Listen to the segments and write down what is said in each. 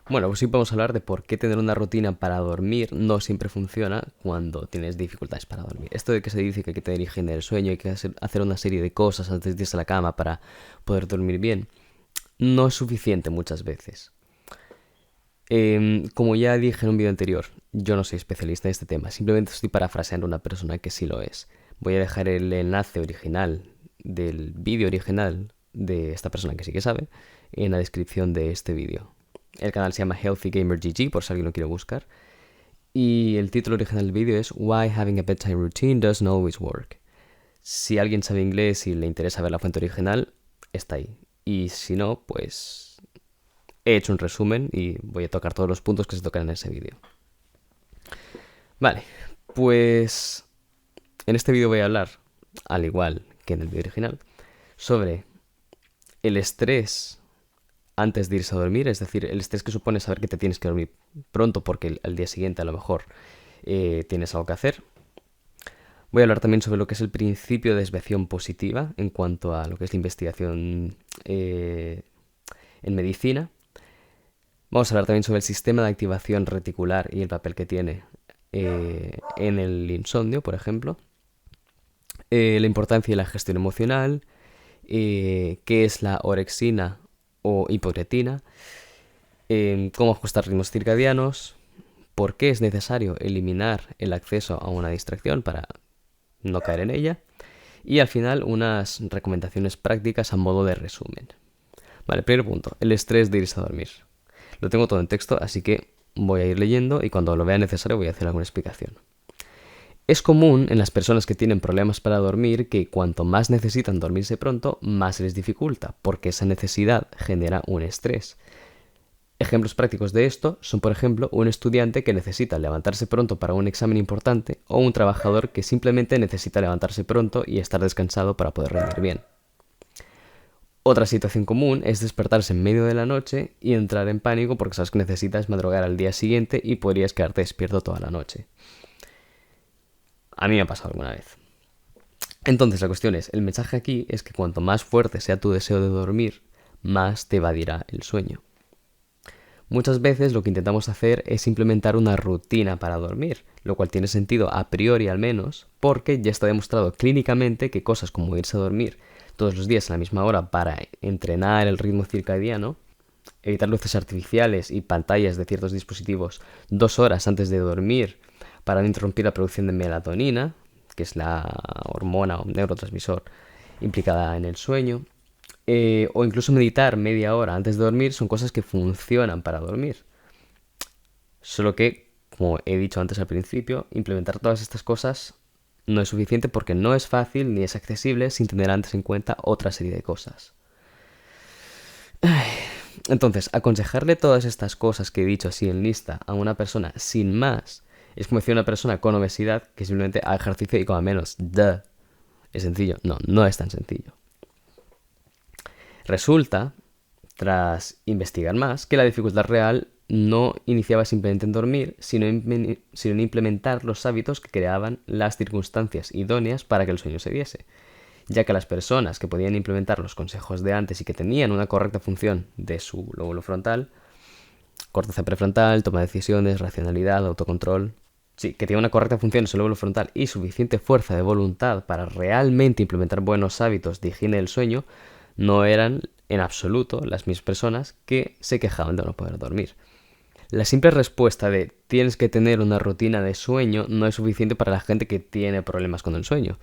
Bueno, pues sí podemos hablar de por qué tener una rutina para dormir no siempre funciona cuando tienes dificultades para dormir. Esto de que se dice que hay que tener higiene del sueño, hay que hacer una serie de cosas antes de irse a la cama para poder dormir bien, no es suficiente muchas veces. Como ya dije en un vídeo anterior, yo no soy especialista en este tema, simplemente estoy parafraseando a una persona que sí lo es. Voy a dejar el enlace original del vídeo original de esta persona que sí que sabe en la descripción de este vídeo. El canal se llama Healthy Gamer GG, por si alguien lo quiere buscar. Y el título original del vídeo es Why Having a Bedtime Routine Doesn't Always Work. Si alguien sabe inglés y le interesa ver la fuente original, está ahí. Y si no, pues he hecho un resumen y voy a tocar todos los puntos que se tocan en ese vídeo. Vale, pues en este vídeo voy a hablar, al igual que en el vídeo original, sobre el estrés antes de irse a dormir, es decir, el estrés que supone saber que te tienes que dormir pronto porque al día siguiente a lo mejor tienes algo que hacer. Voy a hablar también sobre lo que es el principio de desviación positiva en cuanto a lo que es la investigación en medicina. Vamos a hablar también sobre el sistema de activación reticular y el papel que tiene en el insomnio, por ejemplo. La importancia de la gestión emocional, qué es la orexina o hiporetina, cómo ajustar ritmos circadianos, por qué es necesario eliminar el acceso a una distracción para no caer en ella, y al final unas recomendaciones prácticas a modo de resumen. Vale, primer punto, el estrés de irse a dormir. Lo tengo todo en texto, así que voy a ir leyendo y cuando lo vea necesario voy a hacer alguna explicación. Es común en las personas que tienen problemas para dormir que cuanto más necesitan dormirse pronto, más se les dificulta, porque esa necesidad genera un estrés. Ejemplos prácticos de esto son, por ejemplo, un estudiante que necesita levantarse pronto para un examen importante o un trabajador que simplemente necesita levantarse pronto y estar descansado para poder rendir bien. Otra situación común es despertarse en medio de la noche y entrar en pánico porque sabes que necesitas madrugar al día siguiente y podrías quedarte despierto toda la noche. A mí me ha pasado alguna vez. Entonces la cuestión es, el mensaje aquí es que cuanto más fuerte sea tu deseo de dormir, más te evadirá el sueño. Muchas veces lo que intentamos hacer es implementar una rutina para dormir, lo cual tiene sentido a priori al menos, porque ya está demostrado clínicamente que cosas como irse a dormir todos los días a la misma hora para entrenar el ritmo circadiano, evitar luces artificiales y pantallas de ciertos dispositivos 2 horas antes de dormir para no interrumpir la producción de melatonina, que es la hormona o neurotransmisor implicada en el sueño, o incluso meditar media hora antes de dormir son cosas que funcionan para dormir. Solo que, como he dicho antes al principio, implementar todas estas cosas no es suficiente porque no es fácil ni es accesible sin tener antes en cuenta otra serie de cosas. Entonces, aconsejarle todas estas cosas que he dicho así en lista a una persona sin más es como decir a una persona con obesidad que simplemente haga ejercicio y coma menos. Duh. ¿Es sencillo? No, no es tan sencillo. Resulta, tras investigar más, que la dificultad real no iniciaba simplemente en dormir, sino en implementar los hábitos que creaban las circunstancias idóneas para que el sueño se diese, ya que las personas que podían implementar los consejos de antes y que tenían una correcta función de su lóbulo frontal, corteza prefrontal, toma de decisiones, racionalidad, autocontrol, sí, que tiene una correcta función en su lóbulo frontal y suficiente fuerza de voluntad para realmente implementar buenos hábitos de higiene del sueño, no eran en absoluto las mismas personas que se quejaban de no poder dormir. La simple respuesta de tienes que tener una rutina de sueño no es suficiente para la gente que tiene problemas con el sueño.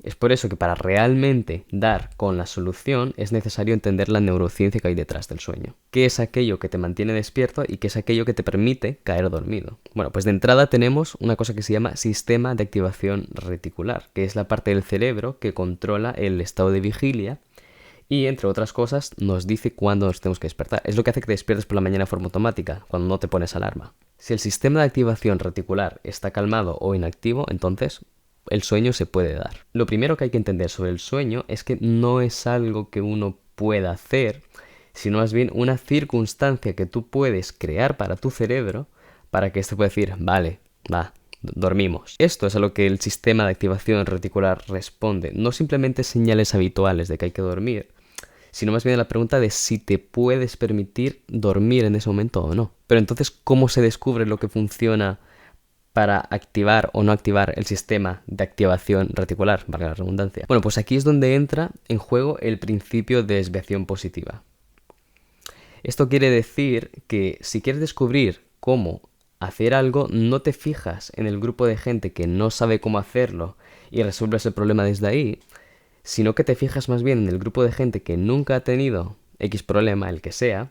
Es por eso que para realmente dar con la solución es necesario entender la neurociencia que hay detrás del sueño. ¿Qué es aquello que te mantiene despierto y qué es aquello que te permite caer dormido? Bueno, pues de entrada tenemos una cosa que se llama sistema de activación reticular, que es la parte del cerebro que controla el estado de vigilia y, entre otras cosas, nos dice cuándo nos tenemos que despertar. Es lo que hace que te despiertes por la mañana de forma automática, cuando no te pones alarma. Si el sistema de activación reticular está calmado o inactivo, entonces el sueño se puede dar. Lo primero que hay que entender sobre el sueño es que no es algo que uno pueda hacer, sino más bien una circunstancia que tú puedes crear para tu cerebro para que éste pueda decir, vale, va, dormimos. Esto es a lo que el sistema de activación reticular responde, no simplemente señales habituales de que hay que dormir, sino más bien la pregunta de si te puedes permitir dormir en ese momento o no. Pero entonces, ¿cómo se descubre lo que funciona para activar o no activar el sistema de activación reticular, valga la redundancia? Bueno, pues aquí es donde entra en juego el principio de desviación positiva. Esto quiere decir que si quieres descubrir cómo hacer algo, no te fijas en el grupo de gente que no sabe cómo hacerlo y resuelves el problema desde ahí, sino que te fijas más bien en el grupo de gente que nunca ha tenido X problema, el que sea,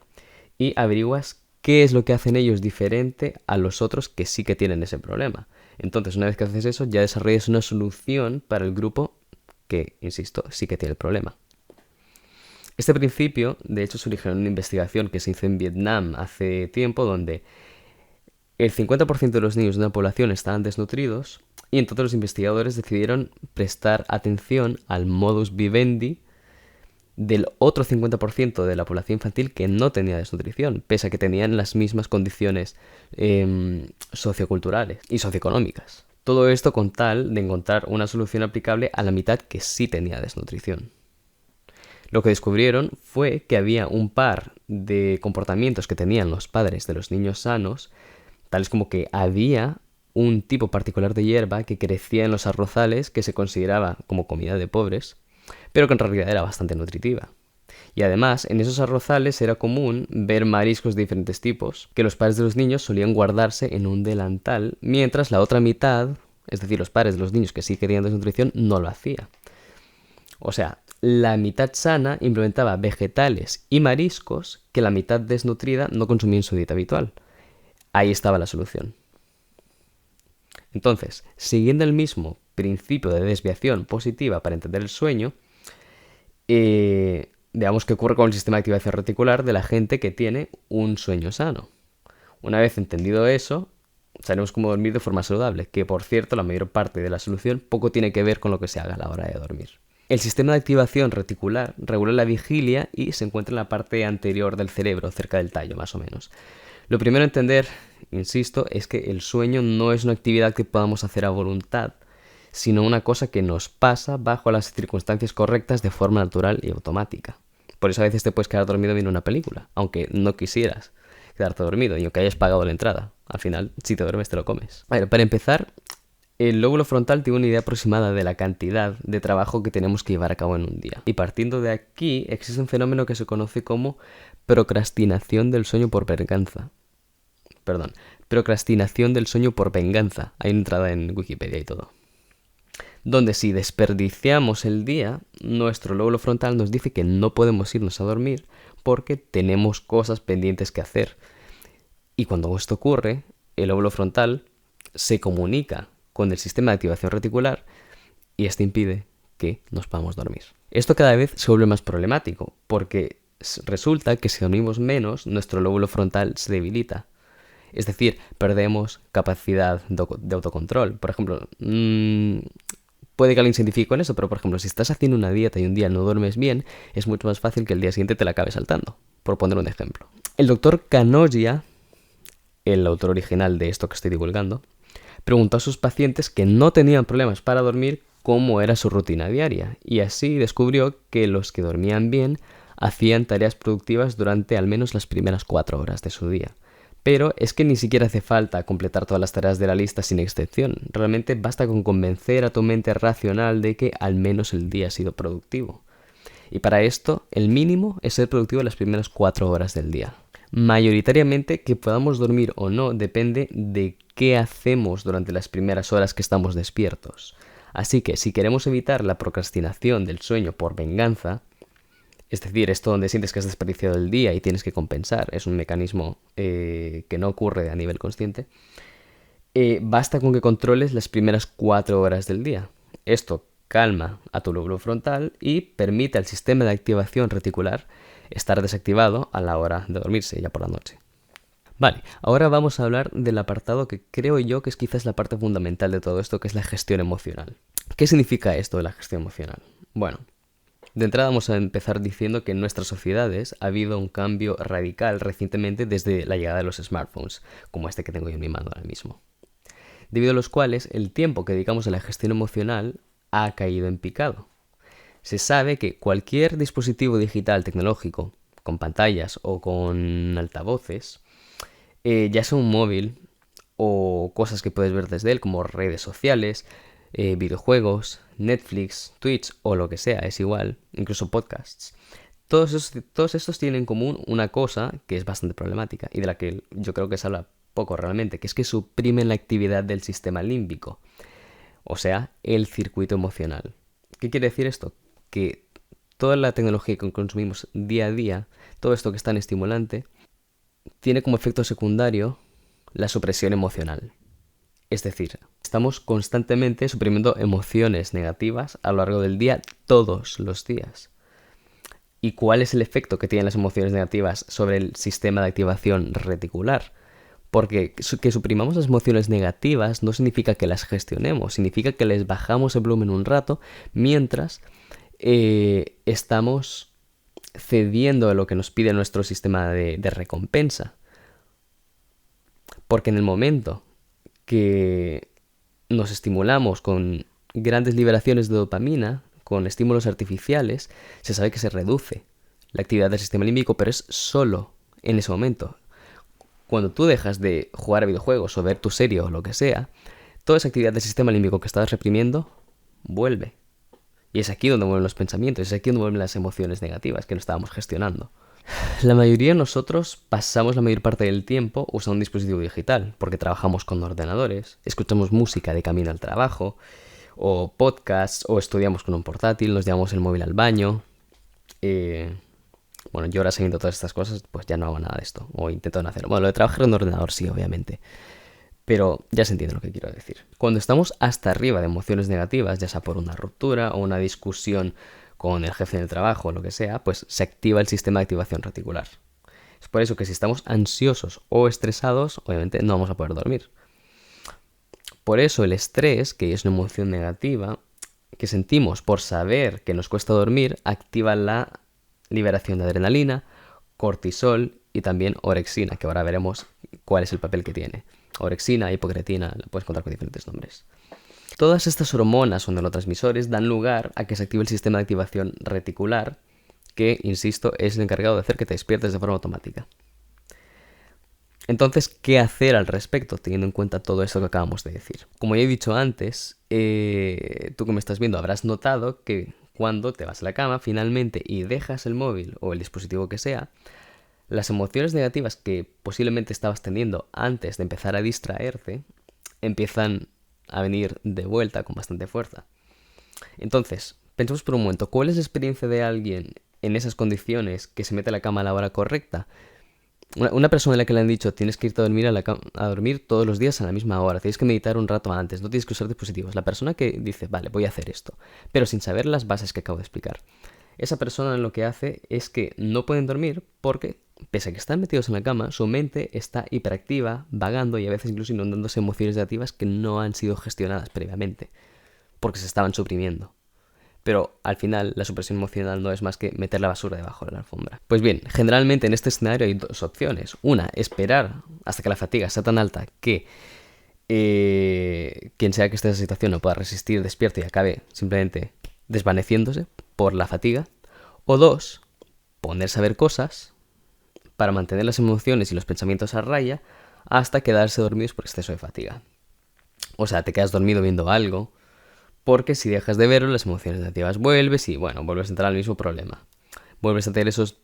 y averiguas qué es lo que hacen ellos diferente a los otros que sí que tienen ese problema. Entonces, una vez que haces eso, ya desarrollas una solución para el grupo que, insisto, sí que tiene el problema. Este principio, de hecho, se originó en una investigación que se hizo en Vietnam hace tiempo, donde el 50% de los niños de una población estaban desnutridos y entonces los investigadores decidieron prestar atención al modus vivendi del otro 50% de la población infantil que no tenía desnutrición, pese a que tenían las mismas condiciones socioculturales y socioeconómicas. Todo esto con tal de encontrar una solución aplicable a la mitad que sí tenía desnutrición. Lo que descubrieron fue que había un par de comportamientos que tenían los padres de los niños sanos, tales como que había un tipo particular de hierba que crecía en los arrozales que se consideraba como comida de pobres, pero que en realidad era bastante nutritiva. Y además, en esos arrozales era común ver mariscos de diferentes tipos, que los padres de los niños solían guardarse en un delantal, mientras la otra mitad, es decir, los padres de los niños que sí querían desnutrición, no lo hacía. O sea, la mitad sana implementaba vegetales y mariscos que la mitad desnutrida no consumía en su dieta habitual. Ahí estaba la solución. Entonces, siguiendo el mismo principio de desviación positiva para entender el sueño, veamos qué ocurre con el sistema de activación reticular de la gente que tiene un sueño sano. Una vez entendido eso, sabremos cómo dormir de forma saludable, que por cierto la mayor parte de la solución poco tiene que ver con lo que se haga a la hora de dormir. El sistema de activación reticular regula la vigilia y se encuentra en la parte anterior del cerebro, cerca del tallo más o menos. Lo primero a entender, insisto, es que el sueño no es una actividad que podamos hacer a voluntad, sino una cosa que nos pasa bajo las circunstancias correctas de forma natural y automática. Por eso a veces te puedes quedar dormido viendo una película, aunque no quisieras quedarte dormido y aunque hayas pagado la entrada. Al final, si te duermes, te lo comes. Bueno, para empezar, el lóbulo frontal tiene una idea aproximada de la cantidad de trabajo que tenemos que llevar a cabo en un día. Y partiendo de aquí, existe un fenómeno que se conoce como procrastinación del sueño por venganza. Procrastinación del sueño por venganza. Hay una entrada en Wikipedia y todo. Donde si desperdiciamos el día, nuestro lóbulo frontal nos dice que no podemos irnos a dormir porque tenemos cosas pendientes que hacer. Y cuando esto ocurre, el lóbulo frontal se comunica con el sistema de activación reticular y este impide que nos podamos dormir. Esto cada vez se vuelve más problemático porque resulta que si dormimos menos, nuestro lóbulo frontal se debilita. Es decir, perdemos capacidad de autocontrol. Por ejemplo, puede que alguien se identifique con eso, pero por ejemplo, si estás haciendo una dieta y un día no duermes bien, es mucho más fácil que el día siguiente te la acabes saltando, por poner un ejemplo. El doctor Kanogia, el autor original de esto que estoy divulgando, preguntó a sus pacientes que no tenían problemas para dormir cómo era su rutina diaria, y así descubrió que los que dormían bien hacían tareas productivas durante al menos las primeras 4 horas de su día. Pero es que ni siquiera hace falta completar todas las tareas de la lista sin excepción. Realmente basta con convencer a tu mente racional de que al menos el día ha sido productivo. Y para esto, el mínimo es ser productivo las primeras 4 horas del día. Mayoritariamente, que podamos dormir o no depende de qué hacemos durante las primeras horas que estamos despiertos. Así que si queremos evitar la procrastinación del sueño por venganza, es decir, esto donde sientes que has desperdiciado el día y tienes que compensar, es un mecanismo que no ocurre a nivel consciente, basta con que controles las primeras 4 horas del día. Esto calma a tu lóbulo frontal y permite al sistema de activación reticular estar desactivado a la hora de dormirse, ya por la noche. Vale, ahora vamos a hablar del apartado que creo yo que es quizás la parte fundamental de todo esto, que es la gestión emocional. ¿Qué significa esto de la gestión emocional? Bueno, de entrada vamos a empezar diciendo que en nuestras sociedades ha habido un cambio radical recientemente desde la llegada de los smartphones, como este que tengo yo en mi mano ahora mismo, debido a los cuales el tiempo que dedicamos a la gestión emocional ha caído en picado. Se sabe que cualquier dispositivo digital tecnológico, con pantallas o con altavoces, ya sea un móvil o cosas que puedes ver desde él, como redes sociales, videojuegos, Netflix, Twitch o lo que sea, es igual, incluso podcasts. Todos estos tienen en común una cosa que es bastante problemática y de la que yo creo que se habla poco realmente, que es que suprimen la actividad del sistema límbico, o sea, el circuito emocional. ¿Qué quiere decir esto? Que toda la tecnología que consumimos día a día, todo esto que es tan estimulante, tiene como efecto secundario la supresión emocional. Es decir, estamos constantemente suprimiendo emociones negativas a lo largo del día, todos los días. ¿Y cuál es el efecto que tienen las emociones negativas sobre el sistema de activación reticular? Porque que suprimamos las emociones negativas no significa que las gestionemos, significa que les bajamos el volumen un rato mientras estamos cediendo a lo que nos pide nuestro sistema de recompensa. Porque en el momento que nos estimulamos con grandes liberaciones de dopamina, con estímulos artificiales, se sabe que se reduce la actividad del sistema límbico, pero es solo en ese momento. Cuando tú dejas de jugar a videojuegos o ver tu serie o lo que sea, toda esa actividad del sistema límbico que estabas reprimiendo vuelve. Y es aquí donde vuelven los pensamientos, es aquí donde vuelven las emociones negativas que no estábamos gestionando. La mayoría de nosotros pasamos la mayor parte del tiempo usando un dispositivo digital, porque trabajamos con ordenadores, escuchamos música de camino al trabajo, o podcasts, o estudiamos con un portátil, nos llevamos el móvil al baño. Bueno, yo ahora sabiendo todas estas cosas, pues ya no hago nada de esto, o intento no hacerlo. Bueno, lo de trabajar en un ordenador sí, obviamente, pero ya se entiende lo que quiero decir. Cuando estamos hasta arriba de emociones negativas, ya sea por una ruptura o una discusión con el jefe del trabajo o lo que sea, pues se activa el sistema de activación reticular. Es por eso que si estamos ansiosos o estresados, obviamente no vamos a poder dormir. Por eso el estrés, que es una emoción negativa, que sentimos por saber que nos cuesta dormir, activa la liberación de adrenalina, cortisol y también orexina, que ahora veremos cuál es el papel que tiene. Orexina, hipocretina, la puedes encontrar con diferentes nombres. Todas estas hormonas o neurotransmisores dan lugar a que se active el sistema de activación reticular, que, insisto, es el encargado de hacer que te despiertes de forma automática. Entonces, ¿qué hacer al respecto, teniendo en cuenta todo esto que acabamos de decir? Como ya he dicho antes, tú que me estás viendo habrás notado que cuando te vas a la cama finalmente y dejas el móvil o el dispositivo que sea, las emociones negativas que posiblemente estabas teniendo antes de empezar a distraerte empiezan a venir de vuelta con bastante fuerza. Entonces, pensemos por un momento, ¿cuál es la experiencia de alguien en esas condiciones que se mete a la cama a la hora correcta? Una persona a la que le han dicho tienes que irte a dormir a dormir todos los días a la misma hora, tienes que meditar un rato antes, no tienes que usar dispositivos. La persona que dice, vale, voy a hacer esto, pero sin saber las bases que acabo de explicar. Esa persona lo que hace es que no pueden dormir porque, pese a que están metidos en la cama, su mente está hiperactiva, vagando y a veces incluso inundándose emociones negativas que no han sido gestionadas previamente, porque se estaban suprimiendo. Pero al final la supresión emocional no es más que meter la basura debajo de la alfombra. Pues bien, generalmente en este escenario hay dos opciones. Una, esperar hasta que la fatiga sea tan alta que quien sea que esté en esa situación no pueda resistir despierto y acabe simplemente desvaneciéndose por la fatiga. O dos, ponerse a ver cosas para mantener las emociones y los pensamientos a raya hasta quedarse dormidos por exceso de fatiga. O sea, te quedas dormido viendo algo, porque si dejas de verlo, las emociones negativas vuelves y, bueno, vuelves a entrar al mismo problema. Vuelves a tener esas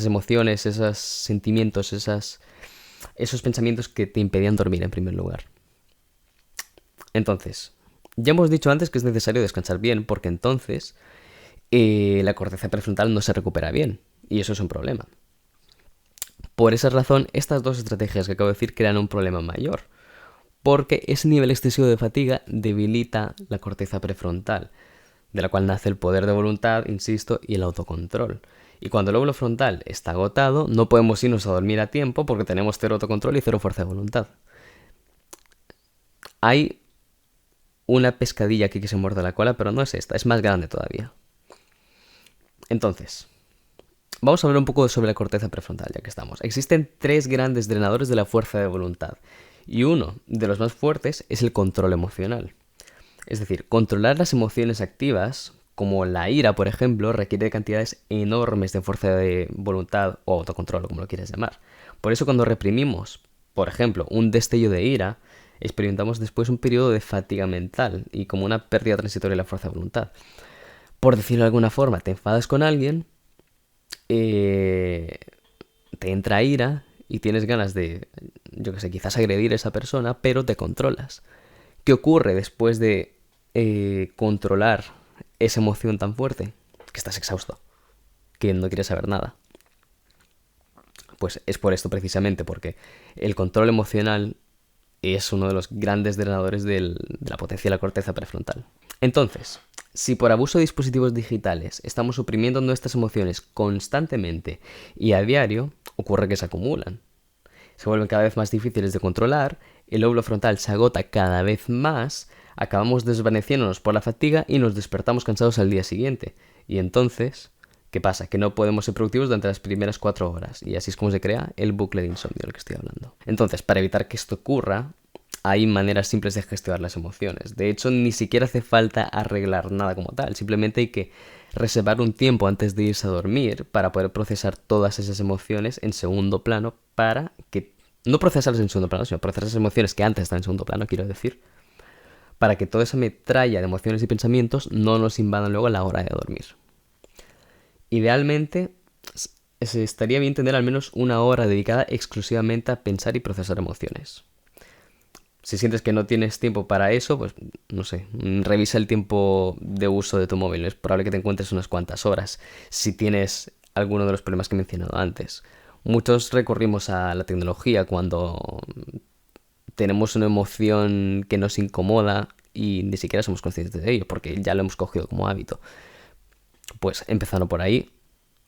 emociones, esos sentimientos, esos pensamientos que te impedían dormir en primer lugar. Entonces, ya hemos dicho antes que es necesario descansar bien, porque entonces la corteza prefrontal no se recupera bien, y eso es un problema. Por esa razón, estas dos estrategias que acabo de decir crean un problema mayor, porque ese nivel excesivo de fatiga debilita la corteza prefrontal, de la cual nace el poder de voluntad, insisto, y el autocontrol. Y cuando el lóbulo frontal está agotado, no podemos irnos a dormir a tiempo porque tenemos cero autocontrol y cero fuerza de voluntad. Hay una pescadilla aquí que se muerde la cola, pero no es esta, es más grande todavía. Entonces, vamos a hablar un poco sobre la corteza prefrontal, ya que estamos. Existen 3 grandes drenadores de la fuerza de voluntad. Y uno de los más fuertes es el control emocional. Es decir, controlar las emociones activas, como la ira, por ejemplo, requiere de cantidades enormes de fuerza de voluntad o autocontrol, como lo quieras llamar. Por eso cuando reprimimos, por ejemplo, un destello de ira, experimentamos después un periodo de fatiga mental y como una pérdida transitoria de la fuerza de voluntad. Por decirlo de alguna forma, te enfadas con alguien, eh, te entra ira y tienes ganas de, yo qué sé, quizás agredir a esa persona, pero te controlas. ¿Qué ocurre después de controlar esa emoción tan fuerte? Que estás exhausto, que no quieres saber nada. Pues es por esto precisamente, porque el control emocional es uno de los grandes drenadores de la potencia de la corteza prefrontal. Entonces, si por abuso de dispositivos digitales estamos suprimiendo nuestras emociones constantemente y a diario, ocurre que se acumulan. Se vuelven cada vez más difíciles de controlar, el lóbulo frontal se agota cada vez más, acabamos desvaneciéndonos por la fatiga y nos despertamos cansados al día siguiente. Y entonces, ¿qué pasa? Que no podemos ser productivos durante las primeras 4 horas. Y así es como se crea el bucle de insomnio del que estoy hablando. Entonces, para evitar que esto ocurra, hay maneras simples de gestionar las emociones. De hecho, ni siquiera hace falta arreglar nada como tal. Simplemente hay que reservar un tiempo antes de irse a dormir para poder procesar todas esas emociones en segundo plano para que... No procesarlas en segundo plano, sino procesar esas emociones que antes están en segundo plano, quiero decir, para que toda esa metralla de emociones y pensamientos no nos invadan luego a la hora de dormir. Idealmente, estaría bien tener al menos una hora dedicada exclusivamente a pensar y procesar emociones. Si sientes que no tienes tiempo para eso, pues no sé, revisa el tiempo de uso de tu móvil. Es probable que te encuentres unas cuantas horas si tienes alguno de los problemas que he mencionado antes. Muchos recurrimos a la tecnología cuando tenemos una emoción que nos incomoda y ni siquiera somos conscientes de ello, porque ya lo hemos cogido como hábito. Pues empezando por ahí,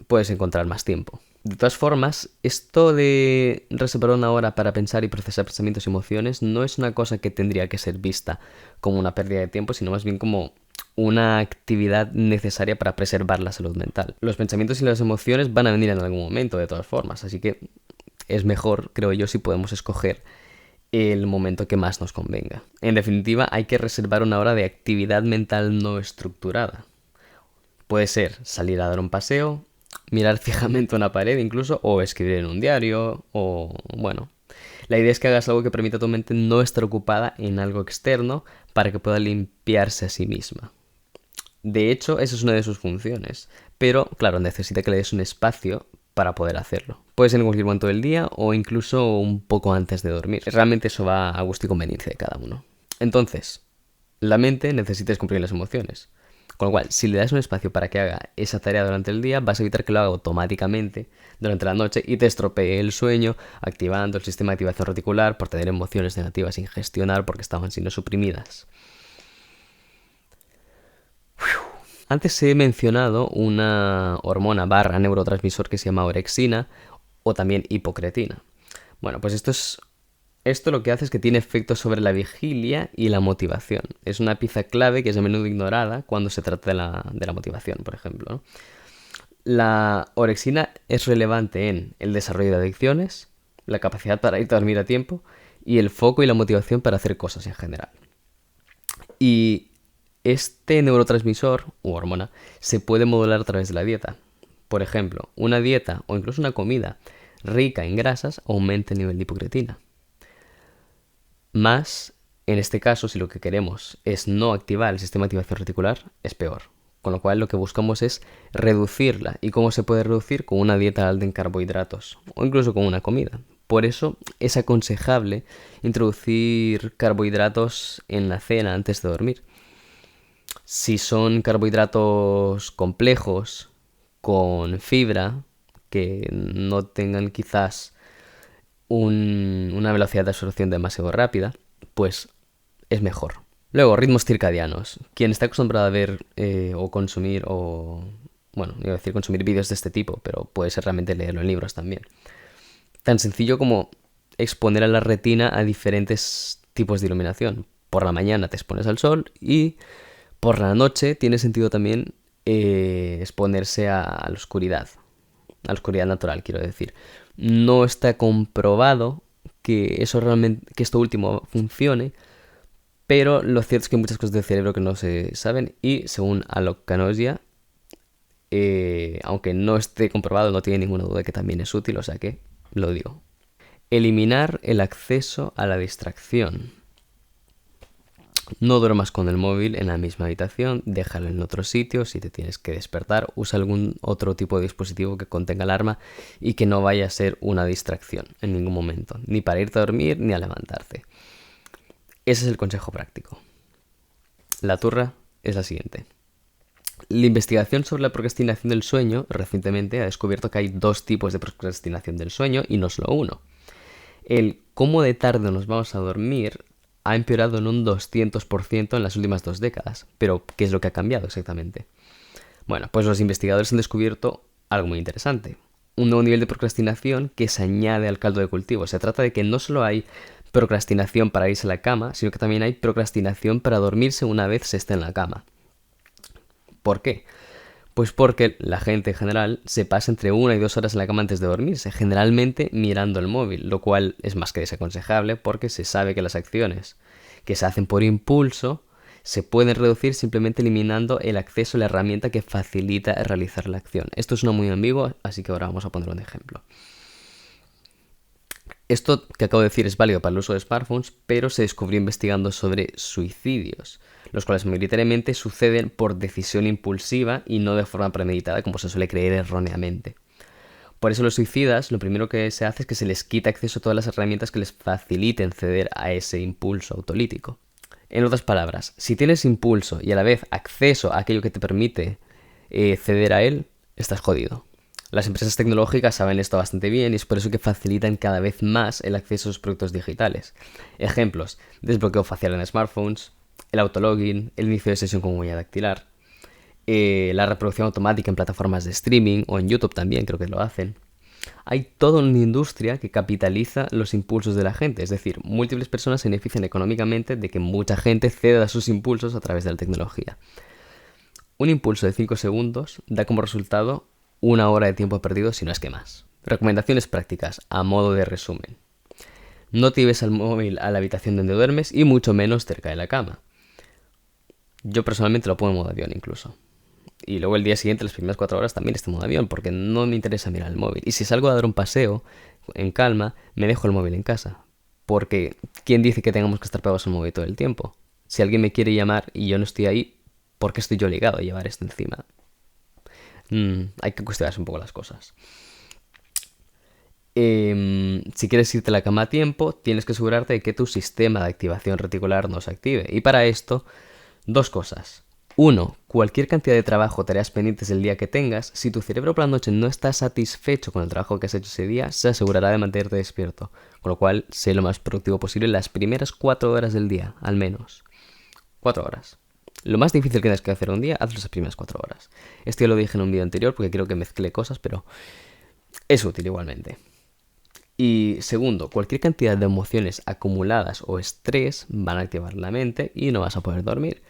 puedes encontrar más tiempo. De todas formas, esto de reservar una hora para pensar y procesar pensamientos y emociones no es una cosa que tendría que ser vista como una pérdida de tiempo, sino más bien como una actividad necesaria para preservar la salud mental. Los pensamientos y las emociones van a venir en algún momento, de todas formas, así que es mejor, creo yo, si podemos escoger el momento que más nos convenga. En definitiva, hay que reservar una hora de actividad mental no estructurada. Puede ser salir a dar un paseo, mirar fijamente una pared incluso, o escribir en un diario, o bueno. La idea es que hagas algo que permita a tu mente no estar ocupada en algo externo para que pueda limpiarse a sí misma. De hecho, esa es una de sus funciones, pero claro, necesita que le des un espacio para poder hacerlo. Puede ser en cualquier momento del día o incluso un poco antes de dormir. Realmente eso va a gusto y conveniencia de cada uno. Entonces, la mente necesita descumplir las emociones. Con lo cual, si le das un espacio para que haga esa tarea durante el día, vas a evitar que lo haga automáticamente durante la noche y te estropee el sueño, activando el sistema de activación reticular por tener emociones negativas sin gestionar porque estaban siendo suprimidas. Antes he mencionado una hormona barra neurotransmisor que se llama orexina o también hipocretina. Bueno, pues esto lo que hace es que tiene efectos sobre la vigilia y la motivación. Es una pieza clave que es a menudo ignorada cuando se trata de la motivación, por ejemplo, ¿no? La orexina es relevante en el desarrollo de adicciones, la capacidad para ir a dormir a tiempo y el foco y la motivación para hacer cosas en general. Y este neurotransmisor u hormona se puede modular a través de la dieta. Por ejemplo, una dieta o incluso una comida rica en grasas aumenta el nivel de hipocretina. Más, en este caso, si lo que queremos es no activar el sistema de activación reticular, es peor. Con lo cual lo que buscamos es reducirla. ¿Y cómo se puede reducir? Con una dieta alta en carbohidratos o incluso con una comida. Por eso es aconsejable introducir carbohidratos en la cena antes de dormir. Si son carbohidratos complejos, con fibra, que no tengan quizás una velocidad de absorción demasiado rápida, pues es mejor. Luego, ritmos circadianos. Quien está acostumbrado a ver o consumir bueno, iba a decir consumir vídeos de este tipo, pero puede ser realmente leerlo en libros también. Tan sencillo como exponer a la retina a diferentes tipos de iluminación. Por la mañana te expones al sol y por la noche tiene sentido también exponerse a la oscuridad natural, quiero decir. No está comprobado que eso realmente, que esto último funcione, Pero lo cierto es que hay muchas cosas del cerebro que no se saben y según Alok Kanosia, aunque no esté comprobado, no tiene ninguna duda de que también es útil, o sea que lo digo. Eliminar el acceso a la distracción. No duermas con el móvil en la misma habitación, déjalo en otro sitio. Si te tienes que despertar, usa algún otro tipo de dispositivo que contenga alarma y que no vaya a ser una distracción en ningún momento, ni para irte a dormir ni a levantarte. Ese es el consejo práctico. La turra es la siguiente. La investigación sobre la procrastinación del sueño recientemente ha descubierto que hay 2 tipos de procrastinación del sueño y no solo uno. El cómo de tarde nos vamos a dormir ha empeorado en un 200% en las últimas 2 décadas. Pero, ¿qué es lo que ha cambiado exactamente? Bueno, pues los investigadores han descubierto algo muy interesante. Un nuevo nivel de procrastinación que se añade al caldo de cultivo. Se trata de que no solo hay procrastinación para irse a la cama, sino que también hay procrastinación para dormirse una vez se esté en la cama. ¿Por qué? Pues porque la gente en general se pasa entre 1 y 2 horas en la cama antes de dormirse, generalmente mirando el móvil, lo cual es más que desaconsejable porque se sabe que las acciones que se hacen por impulso se pueden reducir simplemente eliminando el acceso a la herramienta que facilita realizar la acción. Esto es no muy ambiguo, así que ahora vamos a poner un ejemplo. Esto que acabo de decir es válido para el uso de smartphones, pero se descubrió investigando sobre suicidios, los cuales mayoritariamente suceden por decisión impulsiva y no de forma premeditada, como se suele creer erróneamente. Por eso los suicidas, lo primero que se hace es que se les quita acceso a todas las herramientas que les faciliten ceder a ese impulso autolítico. En otras palabras, si tienes impulso y a la vez acceso a aquello que te permite ceder a él, estás jodido. Las empresas tecnológicas saben esto bastante bien y es por eso que facilitan cada vez más el acceso a sus productos digitales. Ejemplos: desbloqueo facial en smartphones, el autologin, el inicio de sesión con huella dactilar, la reproducción automática en plataformas de streaming o en YouTube también creo que lo hacen. Hay toda una industria que capitaliza los impulsos de la gente, es decir, múltiples personas se benefician económicamente de que mucha gente ceda a sus impulsos a través de la tecnología. Un impulso de 5 segundos da como resultado 1 hora de tiempo perdido, si no es que más. Recomendaciones prácticas, a modo de resumen. No te lleves el móvil a la habitación donde duermes y mucho menos cerca de la cama. Yo personalmente lo pongo en modo avión incluso. Y luego el día siguiente, las primeras 4 horas, también estoy en modo avión, porque no me interesa mirar el móvil. Y si salgo a dar un paseo en calma, me dejo el móvil en casa. Porque, ¿quién dice que tengamos que estar pegados al móvil todo el tiempo? Si alguien me quiere llamar y yo no estoy ahí, ¿por qué estoy yo obligado a llevar esto encima? Hay que cuestionarse un poco las cosas. Si quieres irte a la cama a tiempo, tienes que asegurarte de que tu sistema de activación reticular no se active. Y para esto, 2 cosas. 1. Cualquier cantidad de trabajo o tareas pendientes del día que tengas, si tu cerebro por la noche no está satisfecho con el trabajo que has hecho ese día, se asegurará de mantenerte despierto. Con lo cual, sé lo más productivo posible las primeras 4 horas del día, al menos. 4 horas. Lo más difícil que tienes que hacer un día, hazlo las primeras 4 horas. Esto ya lo dije en un vídeo anterior porque creo que mezclé cosas, pero es útil igualmente. Y segundo, cualquier cantidad de emociones acumuladas o estrés van a activar la mente y no vas a poder dormir.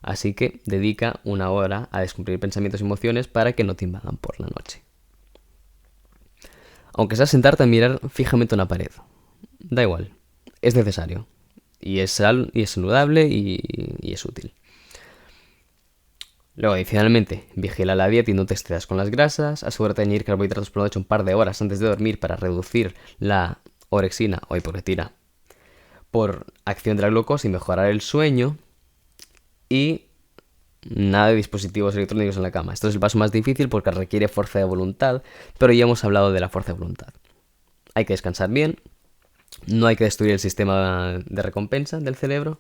Así que dedica 1 hora a descubrir pensamientos y emociones para que no te invadan por la noche. Aunque sea sentarte a mirar fijamente una pared, da igual, es necesario. Y es saludable y es útil. Luego, adicionalmente, vigila la dieta y no te excedas con las grasas. Asegúrate de añadir carbohidratos por la noche un par de horas antes de dormir para reducir la orexina o hiporetina por acción de la glucosa y mejorar el sueño. Y nada de dispositivos electrónicos en la cama. Esto es el paso más difícil porque requiere fuerza de voluntad, pero ya hemos hablado de la fuerza de voluntad. Hay que descansar bien, no hay que destruir el sistema de recompensa del cerebro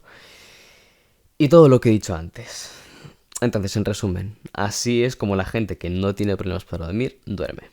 y todo lo que he dicho antes. Entonces, en resumen, así es como la gente que no tiene problemas para dormir, duerme.